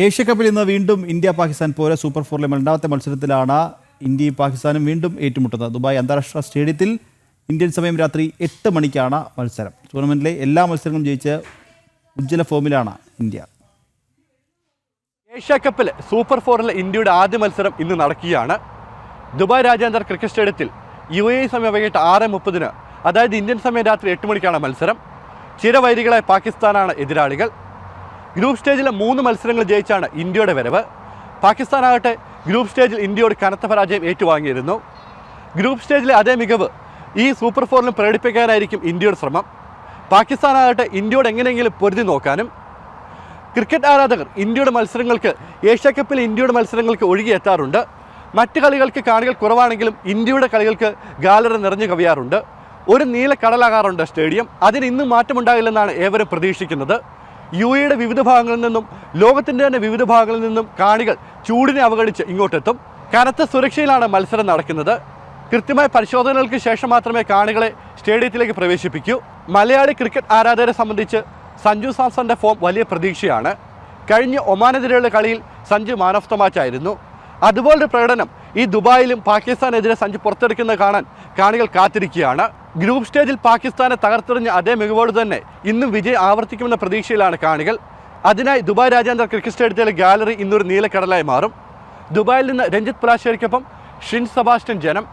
ഏഷ്യാകപ്പിൽ ഇന്ന് വീണ്ടും ഇന്ത്യ പാകിസ്ഥാൻ പോര് സൂപ്പർ ഫോറിലെ രണ്ടാമത്തെ മത്സരത്തിലാണ് ഇന്ത്യയും പാകിസ്ഥാനും വീണ്ടും ഏറ്റുമുട്ടുന്നത്. ദുബായ് അന്താരാഷ്ട്ര സ്റ്റേഡിയത്തിൽ ഇന്ത്യൻ സമയം രാത്രി 8 മണിക്കാണ് മത്സരം. ടൂർണമെന്റിലെ എല്ലാ മത്സരങ്ങളും ജയിച്ച് ഉജ്ജ്വല ഫോമിലാണ് ഇന്ത്യ. ഏഷ്യാകപ്പിൽ സൂപ്പർ ഫോറിലെ ഇന്ത്യയുടെ ആദ്യ മത്സരം ഇന്ന് നടക്കുകയാണ്. ദുബായ് രാജ്യാന്തര ക്രിക്കറ്റ് സ്റ്റേഡിയത്തിൽ UAE സമയം വൈകിട്ട് 6:30, അതായത് ഇന്ത്യൻ സമയം രാത്രി 8 മണിക്കാണ് മത്സരം. ചിരവൈരികളായ പാകിസ്ഥാനാണ് എതിരാളികൾ. ഗ്രൂപ്പ് സ്റ്റേജിലെ 3 മത്സരങ്ങൾ ജയിച്ചാണ് ഇന്ത്യയുടെ വരവ്. പാകിസ്ഥാനാകട്ടെ ഗ്രൂപ്പ് സ്റ്റേജിൽ ഇന്ത്യയോട് കനത്ത പരാജയം ഏറ്റുവാങ്ങിയിരുന്നു. ഗ്രൂപ്പ് സ്റ്റേജിലെ അതേ മികവ് ഈ സൂപ്പർ ഫോറിലും പ്രകടിപ്പിക്കാനായിരിക്കും ഇന്ത്യയുടെ ശ്രമം. പാകിസ്ഥാനാകട്ടെ ഇന്ത്യയോട് എങ്ങനെയെങ്കിലും പൊരുതി നോക്കാനും. ക്രിക്കറ്റ് ആരാധകർ ഇന്ത്യയുടെ മത്സരങ്ങൾക്ക്, ഏഷ്യാകപ്പിലെ ഇന്ത്യയുടെ മത്സരങ്ങൾക്ക് ഒഴുകിയെത്താറുണ്ട്. മറ്റ് കളികൾക്ക് കാണികൾ കുറവാണെങ്കിലും ഇന്ത്യയുടെ കളികൾക്ക് ഗാലറി നിറഞ്ഞു കവിയാറുണ്ട്. ഒരു നീല കടലാകാറുണ്ട് സ്റ്റേഡിയം. അതിന് ഇന്നും മാറ്റമുണ്ടാകില്ലെന്നാണ് ഏവരും പ്രതീക്ഷിക്കുന്നത്. UAEയുടെ വിവിധ ഭാഗങ്ങളിൽ നിന്നും ലോകത്തിൻ്റെ തന്നെ വിവിധ ഭാഗങ്ങളിൽ നിന്നും കാണികൾ ചൂടിനെ അവഗണിച്ച് ഇങ്ങോട്ടെത്തും. കനത്ത സുരക്ഷയിലാണ് മത്സരം നടക്കുന്നത്. കൃത്യമായ പരിശോധനകൾക്ക് ശേഷം മാത്രമേ കാണികളെ സ്റ്റേഡിയത്തിലേക്ക് പ്രവേശിപ്പിക്കൂ. മലയാളി ക്രിക്കറ്റ് ആരാധകരെ സംബന്ധിച്ച് സഞ്ജു സാംസന്റെ ഫോം വലിയ പ്രതീക്ഷയാണ്. കഴിഞ്ഞ ഒമാനെതിരെയുള്ള കളിയിൽ Sanju man of the match ആയിരുന്നു. അതുപോലൊരു പ്രകടനം ഈ ദുബായിലും പാകിസ്ഥാനെതിരെ സഞ്ജു പുറത്തെടുക്കുന്നത് കാണാൻ കാണികൾ കാത്തിരിക്കുകയാണ്. ഗ്രൂപ്പ് സ്റ്റേജിൽ പാകിസ്ഥാനെ തകർത്തെറിഞ്ഞ അതേ മികവോട് തന്നെ ഇന്നും വിജയം ആവർത്തിക്കുമെന്ന പ്രതീക്ഷയിലാണ് കാണികൾ. അതിനായി ദുബായ് രാജ്യാന്തര ക്രിക്കറ്റ് സ്റ്റേഡിയത്തിലെ ഗാലറി ഇന്നൊരു നീലക്കടലായി മാറും. ദുബായിൽ നിന്ന് രഞ്ജിത്ത് പലാശ്ശേരിക്കൊപ്പം ഷിൻ സെബാസ്റ്റ്യൻ, ജനം.